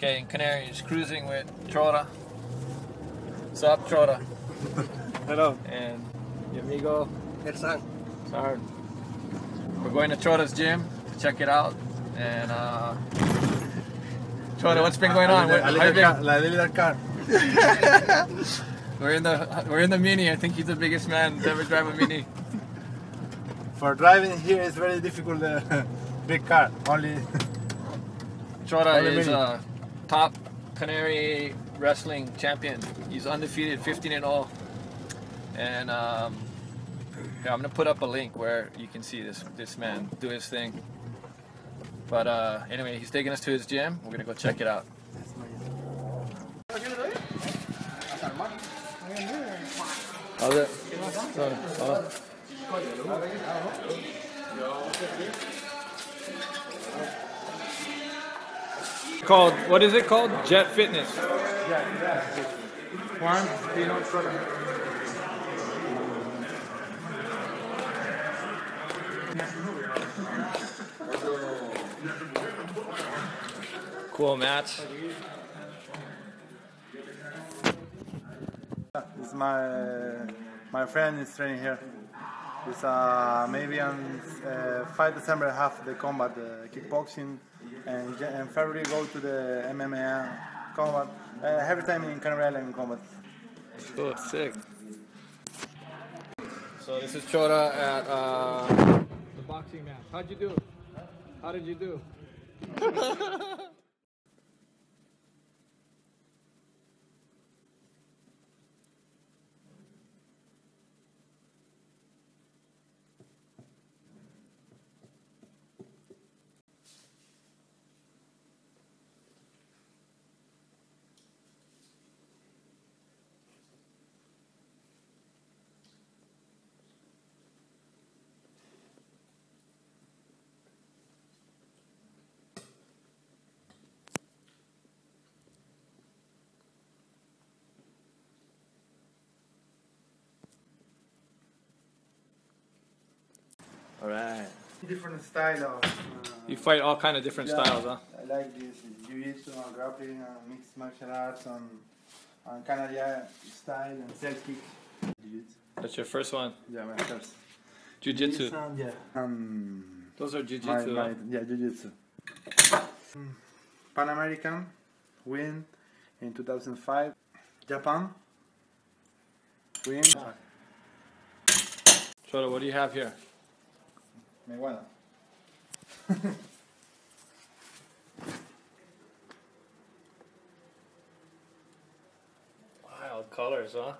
Okay, in Canary is cruising with Troda. What's up, Troda? Hello. And your amigo, Ersan. Sarn. We're going to Troda's gym to check it out. And Troda, what's been going on? Little car. We're in the Mini. I think he's the biggest man to ever drive a Mini. For driving here is very difficult. Big car. Only. Troda is a top Canary wrestling champion. He's undefeated, 15-0. And yeah, I'm gonna put up a link where you can see this man do his thing. But anyway, he's taking us to his gym. We're gonna go check it out. How's it? Called, what is it called? Jet Fitness. Juan, do you know what's running? Cool match. This is my friend is training here. It's maybe on 5 December I have the combat, kickboxing, and in February go to the MMA combat. Every time in Canary Island combat. Cool, sick. So this is Troda at the boxing match. How'd you do? How did you do? All right. Different style of. You fight all kind of different styles, huh? I like this jiu-jitsu, grappling, mixed martial arts, on Canary style and self-kick. That's your first one? Yeah, my first. Jiu-jitsu? Yeah. Those are jiu-jitsu, huh? Yeah, jiu-jitsu. Pan American win in 2005. Japan win. Troda, what do you have here? Me guarda. Wild colors, huh?